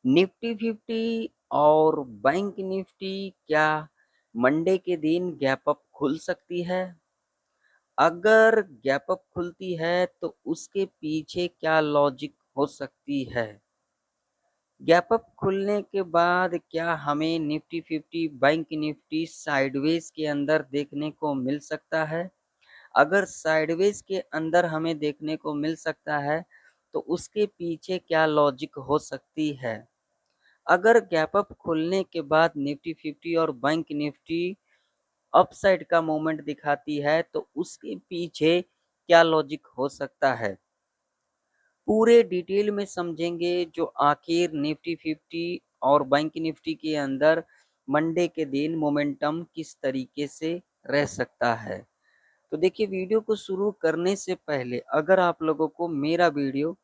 Nifty 50 और bank Nifty क्या Monday के दिन गैप अप खुल सकती है? अगर गैप अप खुलती है तो उसके पीछे क्या लॉजिक हो सकती है? गैप अप खुलने के बाद क्या हमें निफ्टी 50 बैंक निफ्टी साइडवेज के अंदर देखने को मिल सकता है? अगर साइडवेज के अंदर हमें देखने को मिल सकता है तो उसके पीछे क्या लॉजिक हो सकती है? अगर गैप अप खुलने के बाद निफ्टी 50 और बैंक निफ्टी अपसाइड का मूवमेंट दिखाती है तो उसके पीछे क्या लॉजिक हो सकता है? पूरे डिटेल में समझेंगे जो आखिर निफ्टी 50 और बैंक निफ्टी के अंदर मंडे के दिन मोमेंटम किस तरीके से रह सकता है। तो देखिए, वीडियो को शुरू करने से पहले अगर आप लोगों को मेरा वीडियो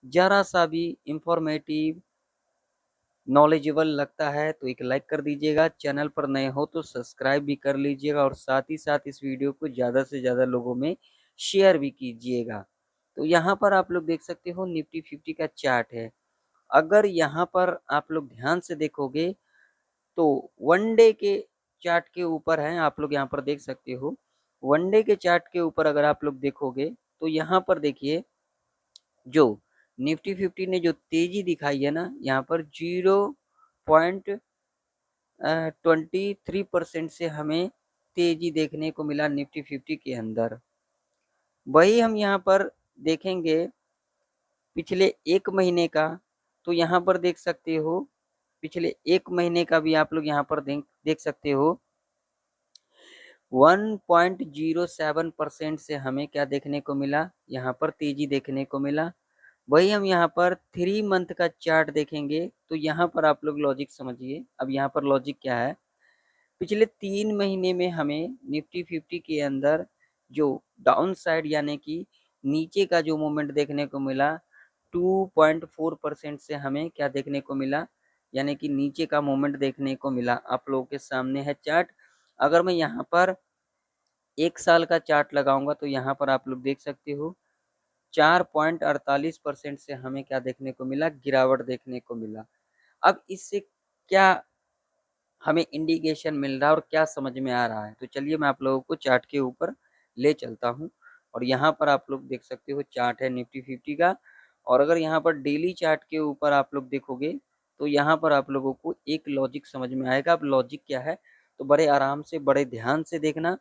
जरा सा भी इंफॉर्मेटिव नॉलेजेबल लगता है तो एक लाइक कर दीजिएगा, चैनल पर नए हो तो सब्सक्राइब भी कर लीजिएगा और साथ ही साथ इस वीडियो को ज़्यादा से ज़्यादा लोगों में शेयर भी कीजिएगा। तो यहाँ पर आप लोग देख सकते हो निफ्टी 50 का चार्ट है। अगर यहाँ पर आप लोग ध्यान से देखोगे तो वन डे के चार्ट के ऊपर है, आप लोग यहाँ पर देख सकते हो। वन डे के चार्ट के ऊपर अगर आप लोग देखोगे तो यहाँ पर देखिए, जो निफ्टी 50 ने जो तेजी दिखाई है ना, यहाँ पर 0.23% से हमें तेजी देखने को मिला निफ्टी 50 के अंदर। वही हम यहाँ पर देखेंगे पिछले एक महीने का, तो यहाँ पर देख सकते हो पिछले एक महीने का भी आप लोग यहाँ पर देख सकते हो 1.07% से हमें क्या देखने को मिला, यहाँ पर तेजी देखने को मिला। वही हम यहाँ पर 3 मंथ का चार्ट देखेंगे तो यहाँ पर आप लोग लॉजिक समझिए। अब यहाँ पर लॉजिक क्या है, पिछले 3 महीने में हमें निफ्टी 50 के अंदर जो डाउन साइड यानी कि नीचे का जो मूवमेंट देखने को मिला 2.4% से हमें क्या देखने को मिला, यानी कि नीचे का मूवमेंट देखने को मिला। आप लोगों के सामने है चार्ट। अगर मैं यहाँ पर 1 साल का चार्ट लगाऊंगा तो यहाँ पर आप लोग देख सकते हो 4.48% से हमें क्या देखने को मिला, गिरावट देखने को मिला। अब इससे क्या हमें इंडिकेशन मिल रहा है और क्या समझ में आ रहा है, तो चलिए मैं आप लोगों को चार्ट के ऊपर ले चलता हूं। और यहाँ पर आप लोग देख सकते हो चार्ट है निफ्टी 50 का। और अगर यहाँ पर डेली चार्ट के ऊपर आप लोग देखोगे तो यहाँ पर आप लोगों को एक लॉजिक समझ में आएगा। अब लॉजिक क्या है, तो बड़े आराम से बड़े ध्यान से देखना,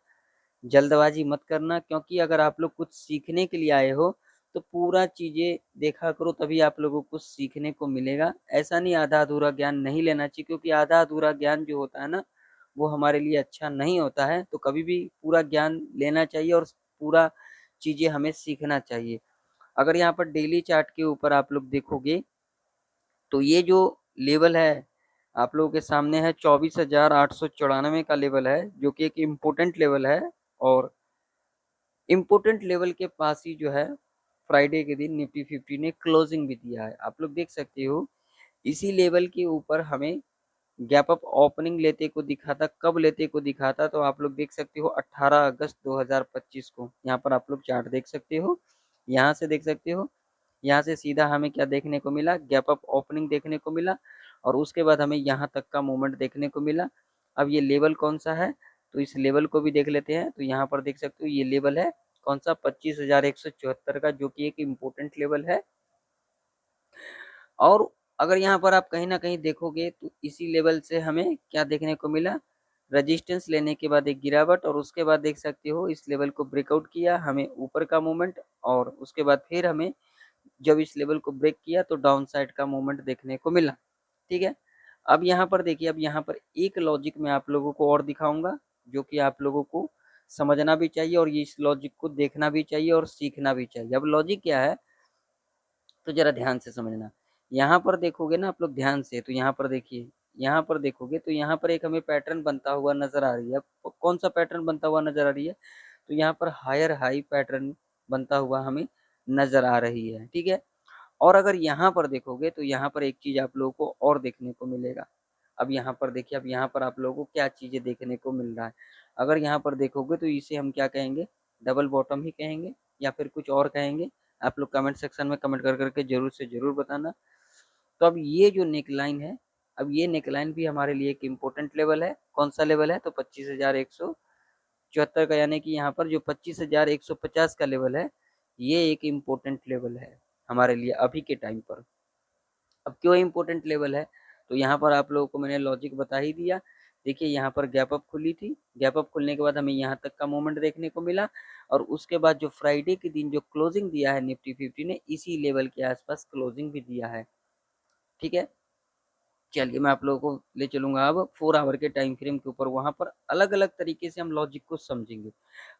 जल्दबाजी मत करना, क्योंकि अगर आप लोग कुछ सीखने के लिए आए हो तो पूरा चीज़ें देखा करो, तभी आप लोगों को सीखने को मिलेगा। ऐसा नहीं आधा अधूरा ज्ञान नहीं लेना चाहिए, क्योंकि आधा अधूरा ज्ञान जो होता है ना, वो हमारे लिए अच्छा नहीं होता है। तो कभी भी पूरा ज्ञान लेना चाहिए और पूरा चीज़ें हमें सीखना चाहिए। अगर यहाँ पर डेली चार्ट के ऊपर आप लोग देखोगे तो ये जो लेवल है आप लोगों के सामने है 24,894 का लेवल है, जो कि एक इम्पोर्टेंट लेवल है। और इम्पोर्टेंट लेवल के पास ही जो है फ्राइडे के दिन निफ्टी 50 ने क्लोजिंग भी दिया है, आप लोग देख सकते हो। इसी लेवल के ऊपर हमें गैप अप ओपनिंग लेते को दिखाता, कब लेते को दिखाता, तो आप लोग देख सकते हो 18 अगस्त 2025 को। यहाँ पर आप लोग चार्ट देख सकते हो, यहाँ से देख सकते हो, यहाँ से सीधा हमें क्या देखने को मिला, गैप अप ओपनिंग देखने को मिला। और उसके बाद हमें यहाँ तक का मूवमेंट देखने को मिला। अब ये लेवल कौन सा है, तो इस लेवल को भी देख लेते हैं। तो यहाँ पर देख सकते हो ये लेवल है कौन सा, 25,174 का, जो कि एक इम्पोर्टेंट लेवल है। और अगर यहाँ पर आप कहीं ना कहीं देखोगे तो इसी लेवल से हमें क्या देखने को मिला, रेजिस्टेंस लेने के बाद एक गिरावट, और उसके बाद देख सकते हो इस लेवल को ब्रेकआउट किया हमें ऊपर का मूवमेंट, और उसके बाद फिर हमें जब इस लेवल को ब्रेक किया तो डाउन साइड का मूवमेंट देखने को मिला। ठीक है। अब यहाँ पर देखिए, अब यहाँ पर एक लॉजिक मैं आप लोगों को और दिखाऊंगा जो कि आप लोगों को समझना भी चाहिए और ये इस लॉजिक को देखना भी चाहिए और सीखना भी चाहिए। अब लॉजिक क्या है, तो जरा ध्यान से समझना। यहाँ पर देखोगे ना आप लोग ध्यान से, तो यहाँ पर देखिए, यहाँ पर देखोगे तो यहाँ पर एक हमें पैटर्न बनता हुआ नजर आ रही है। कौन सा पैटर्न बनता हुआ नजर आ रही है, तो यहाँ पर हायर हाई पैटर्न बनता हुआ हमें नजर आ रही है। ठीक है। और अगर यहाँ पर देखोगे तो यहाँ पर एक चीज आप लोगों को और देखने को मिलेगा। अब यहाँ पर देखिए, अब यहाँ पर आप लोगों को क्या चीजें देखने को मिल रहा है। अगर यहाँ पर देखोगे तो इसे हम क्या कहेंगे, डबल बॉटम ही कहेंगे या फिर कुछ और कहेंगे। आप लोग कमेंट सेक्शन में कमेंट कर करके जरूर से जरूर बताना। तो अब ये जो नेकलाइन है, अब ये नेकलाइन भी हमारे लिए एक इम्पोर्टेंट लेवल है। कौन सा लेवल है? तो 25,174 का, यानी कि यहाँ पर जो 25,150 का लेवल है, ये एक इम्पोर्टेंट लेवल है हमारे लिए अभी के टाइम पर। अब क्यों इम्पोर्टेंट लेवल है? तो यहाँ पर आप लोगों को मैंने लॉजिक बता ही दिया। देखिए यहाँ पर गैप अप खुली थी, गैप अप खुलने के बाद हमें यहाँ तक का मोमेंट देखने को मिला, और उसके बाद जो फ्राइडे के दिन जो क्लोजिंग दिया है निफ्टी 50 ने, इसी लेवल के आसपास क्लोजिंग भी दिया है। ठीक है, चलिए मैं आप लोगों को ले चलूंगा अब 4 आवर के टाइम फ्रेम के ऊपर। वहां पर अलग अलग तरीके से हम लॉजिक को समझेंगे।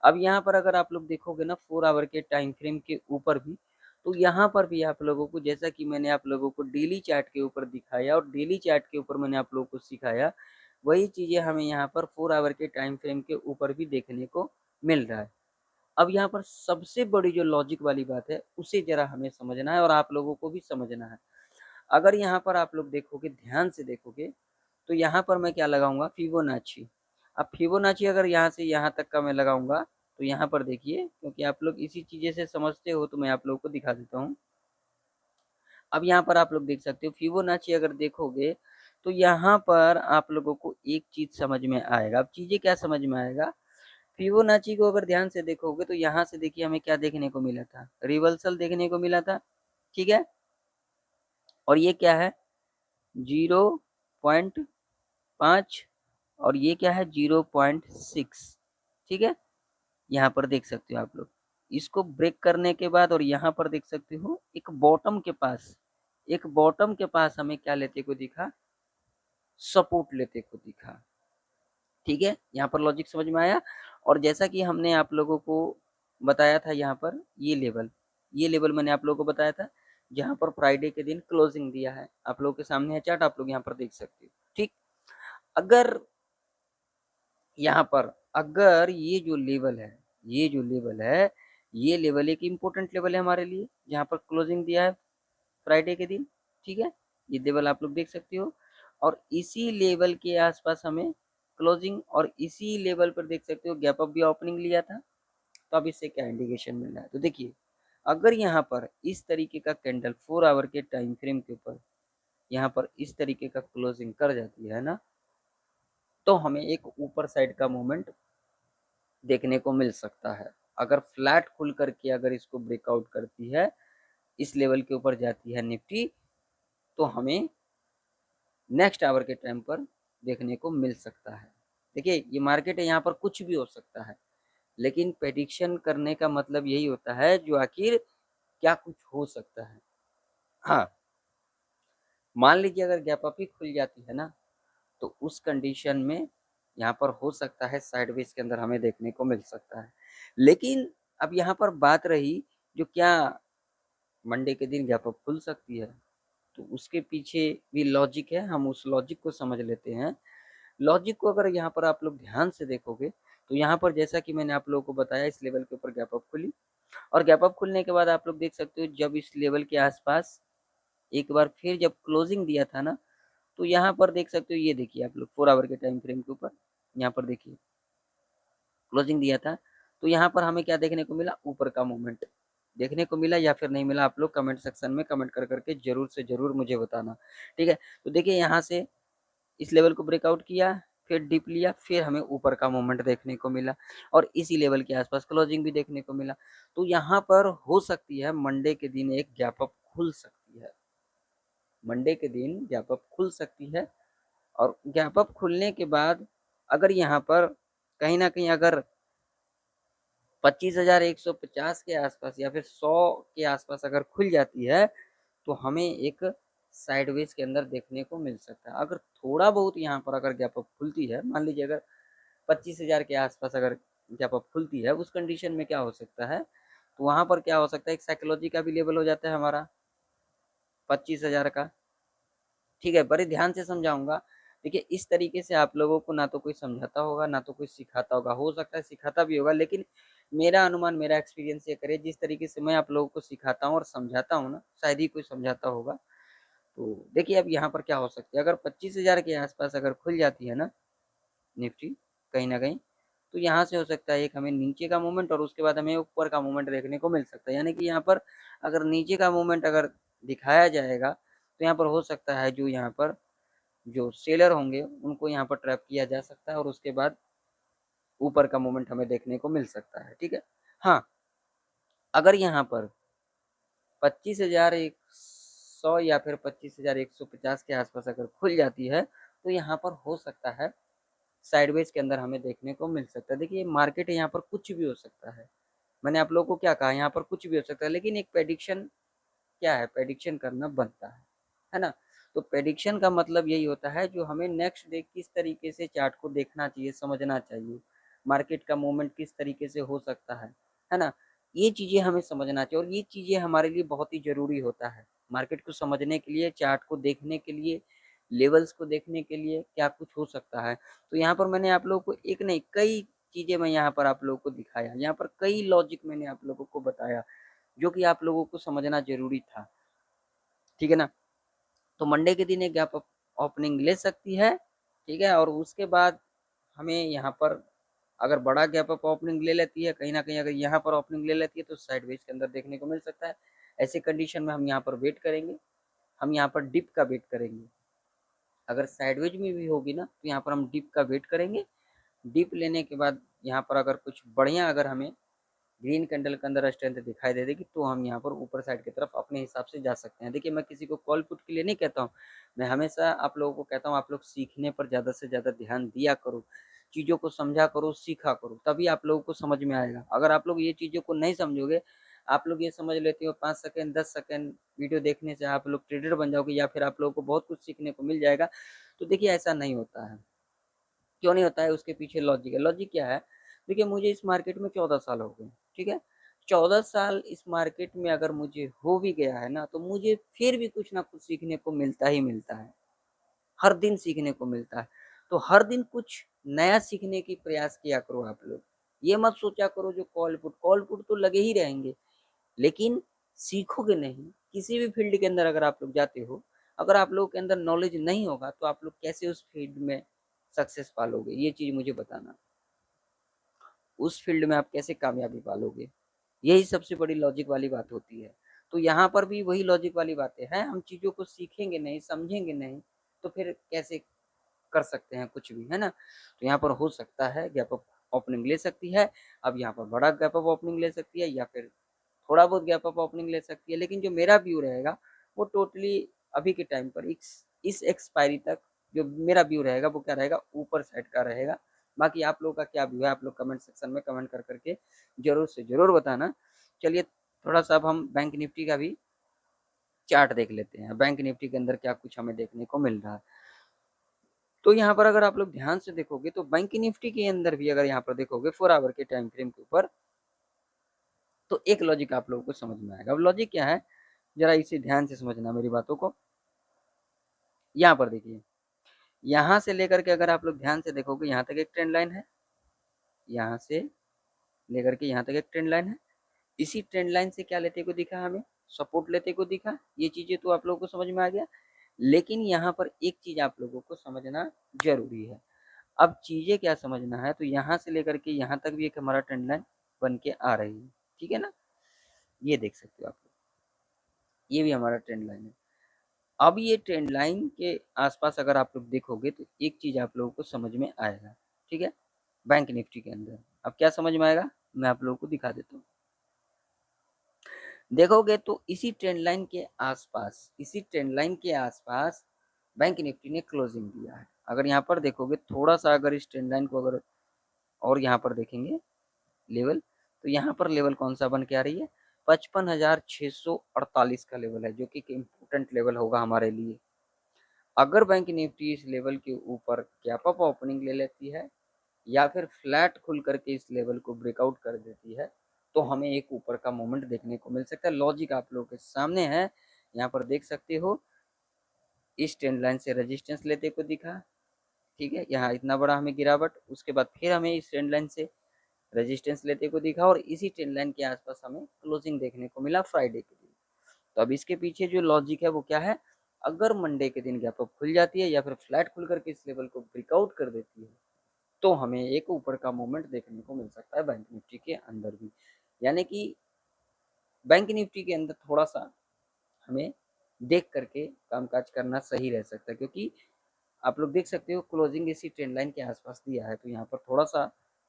अब यहाँ पर अगर आप लोग देखोगे ना 4 आवर के टाइम फ्रेम के ऊपर भी, तो यहाँ पर भी आप लोगों को, जैसा कि मैंने आप लोगों को डेली चार्ट के ऊपर दिखाया और डेली चार्ट के ऊपर मैंने आप लोगों को सिखाया, वही चीजें हमें यहाँ पर 4 आवर के टाइम फ्रेम के ऊपर भी देखने को मिल रहा है। अब यहाँ पर सबसे बड़ी जो लॉजिक वाली बात है, उसे जरा हमें समझना है और आप लोगों को भी समझना है। अगर यहाँ पर आप लोग देखोगे, ध्यान से देखोगे, तो यहाँ पर मैं क्या लगाऊंगा? फिबोनाची। अब फिबोनाची अगर यहाँ से यहाँ तक का मैं लगाऊंगा, तो यहाँ पर देखिए, क्योंकि आप लोग इसी चीजें से समझते हो तो मैं आप लोगों को दिखा देता हूँ। अब यहाँ पर आप लोग देख सकते हो, फिबोनाची अगर देखोगे तो यहाँ पर आप लोगों को एक चीज समझ में आएगा। अब चीजें क्या समझ में आएगा? फिबोनाची को अगर ध्यान से देखोगे तो यहाँ से देखिए हमें क्या देखने को मिला था? रिवर्सल देखने को मिला था। ठीक है, और ये क्या है? 0.5, और ये क्या है? 0.6। ठीक है, यहाँ पर देख सकते हो आप लोग। इसको ब्रेक करने के बाद और यहाँ पर देख सकते हो एक बॉटम के पास, एक बॉटम के पास हमें क्या लेते को दिखा? सपोर्ट लेते को दिखा। ठीक है, यहाँ पर लॉजिक समझ में आया। और जैसा कि हमने आप लोगों को बताया था, यहाँ पर ये लेवल मैंने आप लोगों को बताया था, जहाँ पर फ्राइडे के दिन क्लोजिंग दिया है। आप लोगों के सामने है चार्ट, आप लोग यहाँ पर देख सकते हो। ठीक, अगर यहाँ पर अगर ये जो लेवल है, ये जो लेवल है, ये लेवल एक इम्पोर्टेंट लेवल है हमारे लिए, जहाँ पर क्लोजिंग दिया है फ्राइडे के दिन। ठीक है, ये लेवल आप लोग देख सकते हो, और इसी लेवल के आसपास हमें क्लोजिंग, और इसी लेवल पर देख सकते हो गैप अप भी ओपनिंग लिया था। तो अब इससे क्या इंडिकेशन मिल रहा है? तो देखिए, अगर यहाँ पर इस तरीके का कैंडल 4 आवर के टाइम फ्रेम के ऊपर यहाँ पर इस तरीके का क्लोजिंग कर जाती है ना, तो हमें एक ऊपर साइड का मूवमेंट देखने को मिल सकता है। अगर फ्लैट खुल करके अगर इसको ब्रेकआउट करती है, इस लेवल के ऊपर जाती है निफ्टी, तो हमें नेक्स्ट आवर के टाइम पर देखने को मिल सकता है। देखिए ये मार्केट है, यहाँ पर कुछ भी हो सकता है, लेकिन प्रेडिक्शन करने का मतलब यही होता है जो आखिर क्या कुछ हो सकता है। हाँ, मान लीजिए अगर गैप अप ही खुल जाती है ना, तो उस कंडीशन में यहाँ पर हो सकता है साइडवेज के अंदर हमें देखने को मिल सकता है। लेकिन अब यहाँ पर बात रही, जो क्या मंडे के दिन गैप अप खुल सकती है, तो उसके पीछे भी लॉजिक है, हम उस लॉजिक को समझ लेते हैं। लॉजिक को अगर यहाँ पर आप लोग ध्यान से देखोगे, तो यहाँ पर जैसा कि मैंने आप लोगों को बताया, इस लेवल के ऊपर गैप अप खुली, और गैप अप खुलने के बाद आप लोग देख सकते हो जब इस लेवल के आसपास एक बार फिर जब क्लोजिंग दिया था ना, तो यहाँ पर देख सकते हो, ये देखिए आप लोग 4 आवर के टाइम फ्रेम के ऊपर, यहाँ पर देखिए क्लोजिंग दिया था, तो यहाँ पर हमें क्या देखने को मिला? ऊपर का मूवमेंट देखने को मिला या फिर नहीं मिला? आप लोग कमेंट सेक्शन में कमेंट कर करके जरूर से जरूर मुझे बताना। ठीक है, तो देखिए यहाँ से इस लेवल को ब्रेकआउट किया, फिर डिप लिया, फिर हमें ऊपर का मूवमेंट देखने को मिला, और इसी लेवल के आसपास क्लोजिंग भी देखने को मिला। तो यहाँ पर हो सकती है मंडे के दिन एक गैप अप खुल सकती है, मंडे के दिन गैप अप खुल सकती है। और गैप अप खुलने के बाद अगर यहाँ पर कहीं ना कहीं अगर 25,150 के आसपास या फिर 100 के आसपास अगर खुल जाती है, तो हमें एक साइडवेज के अंदर देखने को मिल सकता है। अगर थोड़ा बहुत यहाँ पर अगर गैप अप खुलती है, मान लीजिए अगर 25,000 के आसपास अगर गैप अप खुलती है, उस कंडीशन में क्या हो सकता है? तो वहां पर क्या हो सकता है? एक साइकोलॉजी का भी लेवल हो जाता है हमारा 25,000 का। ठीक है, बड़े ध्यान से समझाऊंगा। देखिए इस तरीके से आप लोगों को ना तो कोई समझाता होगा, ना तो कोई सिखाता होगा, हो सकता है सिखाता भी होगा, लेकिन मेरा अनुमान, मेरा एक्सपीरियंस ये करे, जिस तरीके से मैं आप लोगों को सिखाता हूँ और समझाता हूँ ना, शायद ही कोई समझाता होगा। तो देखिए अब यहाँ पर क्या हो सकता है, अगर 25,000 के आसपास अगर खुल जाती है ना निफ्टी, कहीं ना कहीं, तो यहाँ से हो सकता है एक हमें नीचे का मूवमेंट, और उसके बाद हमें ऊपर का मूवमेंट देखने को मिल सकता है। यानी कि यहाँ पर अगर नीचे का मूवमेंट अगर दिखाया जाएगा, तो यहाँ पर हो सकता है जो यहाँ पर जो सेलर होंगे उनको यहाँ पर ट्रैप किया जा सकता है और उसके बाद ऊपर का मूवमेंट हमें देखने को मिल सकता है। ठीक है, हाँ, अगर यहाँ पर 25,100 या फिर 25,150 के आसपास अगर खुल जाती है तो यहाँ पर हो सकता है साइडवेज के अंदर हमें देखने को मिल सकता है। देखिए मार्केट है, यहाँ पर कुछ भी हो सकता है। मैंने आप लोगों को क्या कहा, यहाँ पर कुछ भी हो सकता है, लेकिन एक प्रेडिक्शन क्या है, प्रेडिक्शन करना बनता है ना। तो प्रेडिक्शन का मतलब यही होता है जो हमें नेक्स्ट डे किस तरीके से चार्ट को देखना चाहिए, समझना चाहिए, मार्केट का मूवमेंट किस तरीके से हो सकता है ना। ये चीज़ें हमें समझना चाहिए और ये चीज़ें हमारे लिए बहुत ही ज़रूरी होता है मार्केट को समझने के लिए, चार्ट को देखने के लिए, लेवल्स को देखने के लिए क्या कुछ हो सकता है। तो यहाँ पर मैंने आप लोगों को एक नहीं कई चीज़ें मैं यहाँ पर आप लोगों को दिखाया, यहाँ पर कई लॉजिक मैंने आप लोगों को बताया जो कि आप लोगों को समझना ज़रूरी था। ठीक है ना। तो मंडे के दिन एक गैप ओपनिंग ले सकती है, ठीक है, और उसके बाद हमें यहाँ पर अगर बड़ा गैप अप ओपनिंग ले लेती है, कहीं ना कहीं अगर यहाँ पर ओपनिंग ले लेती है तो साइडवेज के अंदर देखने को मिल सकता है। ऐसे कंडीशन में हम यहाँ पर वेट करेंगे, हम यहाँ पर डिप का वेट करेंगे। अगर साइडवेज में भी होगी ना तो यहाँ पर हम डिप का वेट करेंगे। डिप लेने के बाद यहाँ पर अगर कुछ बढ़िया अगर हमें ग्रीन कैंडल के अंदर स्ट्रेंथ दिखाई दे देगी तो हम यहाँ पर ऊपर साइड की तरफ अपने हिसाब से जा सकते हैं। देखिए मैं किसी को कॉल पुट के लिए नहीं कहता हूँ, मैं हमेशा आप लोगों को कहता हूँ आप लोग सीखने पर ज़्यादा से ज़्यादा ध्यान दिया करो, चीज़ों को समझा करो, सीखा करो, तभी आप लोगों को समझ में आएगा। अगर आप लोग ये चीज़ों को नहीं समझोगे, आप लोग ये समझ लेते हो 5 सेकेंड 10 सेकेंड वीडियो देखने से आप लोग ट्रेडर बन जाओगे या फिर आप लोगों को बहुत कुछ सीखने को मिल जाएगा, तो देखिए ऐसा नहीं होता है। क्यों नहीं होता है, उसके पीछे लॉजिक है। लॉजिक क्या है, देखिए मुझे इस मार्केट में 14 साल हो गए, ठीक है, 14 साल इस मार्केट में अगर मुझे हो भी गया है ना तो मुझे फिर भी कुछ ना कुछ सीखने को मिलता ही मिलता है, हर दिन सीखने को मिलता है। तो हर दिन कुछ नया सीखने की प्रयास किया करो आप लोग। ये मत सोचा करो जो कॉल पुट तो लगे ही रहेंगे, लेकिन सीखोगे नहीं। किसी भी फील्ड के अंदर अगर आप लोग जाते हो, अगर आप लोगों के अंदर नॉलेज नहीं होगा तो आप लोग कैसे उस फील्ड में सक्सेस पालोगे, ये चीज मुझे बताना। उस फील्ड में आप कैसे कामयाबी पालोगे, यही सबसे बड़ी लॉजिक वाली बात होती है। तो यहाँ पर भी वही लॉजिक वाली बातें हैं, हम चीजों को सीखेंगे नहीं, समझेंगे नहीं, तो फिर कैसे कर सकते हैं कुछ भी, है ना। तो यहाँ पर हो सकता है गैप अप ओपनिंग ले सकती है, अब यहाँ पर बड़ा गैप अप ओपनिंग ले सकती है या फिर थोड़ा बहुत गैप अप ओपनिंग ले सकती है, लेकिन जो मेरा व्यू रहेगा वो टोटली अभी के टाइम पर इस एक्सपायरी तक जो मेरा व्यू रहेगा वो क्या रहेगा, ऊपर साइड का रहेगा। बाकी आप लोगों का क्या व्यू है, आप लोग कमेंट सेक्शन में कमेंट कर करके जरूर से जरूर बताना। चलिए थोड़ा सा अब हम बैंक निफ्टी का भी चार्ट देख लेते हैं, बैंक निफ्टी के अंदर क्या कुछ हमें देखने को मिल रहा है। तो यहाँ पर अगर आप लोग ध्यान से देखोगे तो बैंक निफ्टी के अंदर भी अगर यहाँ पर देखोगे 4 आवर के टाइम फ्रेम के ऊपर, तो एक लॉजिक आप लोगों को समझ में आएगा। अब लॉजिक क्या है, जरा इसे ध्यान से समझना मेरी बातों को। यहाँ पर देखिए, यहाँ से लेकर के अगर आप लोग ध्यान से देखोगे यहाँ तक एक ट्रेंड लाइन है, यहाँ से लेकर के यहाँ तक एक ट्रेंड लाइन है। इसी ट्रेंड लाइन से क्या लेते को दिखा हमें, सपोर्ट लेते को दिखा। ये चीजें तो आप लोगों को समझ में आ गया, लेकिन यहाँ पर एक चीज आप लोगों को समझना जरूरी है। अब चीजें क्या समझना है, तो यहाँ से लेकर के यहाँ तक भी एक हमारा ट्रेंड लाइन बन के आ रही है, ठीक है ना। ये देख सकते हो आप लोग, ये भी हमारा ट्रेंड लाइन है। अब ये ट्रेंड लाइन के आसपास अगर आप लोग देखोगे तो एक चीज आप लोगों को समझ में आएगा, ठीक है, बैंक निफ्टी के अंदर। अब क्या समझ में आएगा, मैं आप लोगों को दिखा देता हूँ। देखोगे तो इसी ट्रेंड लाइन के आसपास, इसी ट्रेंड लाइन के आसपास बैंक निफ्टी ने क्लोजिंग दिया है। अगर यहाँ पर देखोगे थोड़ा सा, अगर इस ट्रेंड लाइन को अगर और यहाँ पर देखेंगे लेवल, तो यहाँ पर लेवल कौन सा बन के आ रही है, 55,648 का लेवल है, जो कि इम्पोर्टेंट लेवल होगा हमारे लिए। अगर बैंक निफ्टी इस लेवल के ऊपर गैप अप ओपनिंग ले लेती है या फिर फ्लैट खुल करके इस लेवल को ब्रेकआउट कर देती है तो हमें एक ऊपर का मोमेंट देखने को मिल सकता है। लॉजिक आप लोगों के सामने है, यहाँ पर देख सकते हो। इस ट्रेंड लाइन से रेजिस्टेंस लेते को दिखा, ठीक है, यहाँ इतना बड़ा हमें गिरावट, उसके बाद फिर हमें इस ट्रेंड लाइन से रेजिस्टेंस लेते को दिखा और इसी ट्रेंड लाइन के आसपास हमें क्लोजिंग देखने को मिला फ्राइडे के दिन। तो अब इसके पीछे जो लॉजिक है वो क्या है, अगर मंडे के दिन गैप अप खुल जाती है या फिर फ्लैट खुल करके इस लेवल को ब्रेकआउट कर देती है तो हमें एक ऊपर का मूवमेंट देखने को मिल सकता है बैंक निफ्टी के अंदर भी। यानी कि बैंक निफ्टी के अंदर थोड़ा सा हमें देख करके कामकाज करना सही रह सकता है, क्योंकि आप लोग देख सकते हो क्लोजिंग इसी ट्रेंड लाइन के आसपास दिया है, तो यहाँ पर थोड़ा सा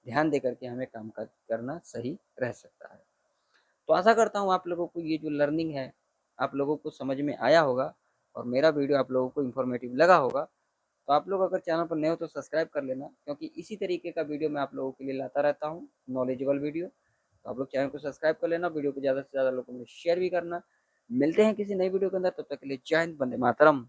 ध्यान दे करके हमें कामकाज करना सही रह सकता है। तो आशा करता हूँ आप लोगों को ये जो लर्निंग है आप लोगों को समझ में आया होगा और मेरा वीडियो आप लोगों को इन्फॉर्मेटिव लगा होगा। तो आप लोग अगर चैनल पर नए हो तो सब्सक्राइब कर लेना, क्योंकि इसी तरीके का वीडियो मैं आप लोगों के लिए लाता रहता हूँ, नॉलेजेबल वीडियो। तो आप लोग चैनल को सब्सक्राइब कर लेना, वीडियो को ज़्यादा से ज़्यादा लोगों में शेयर भी करना। मिलते हैं किसी नई वीडियो के अंदर, तब तक के लिए जय हिंद, वंदे मातरम।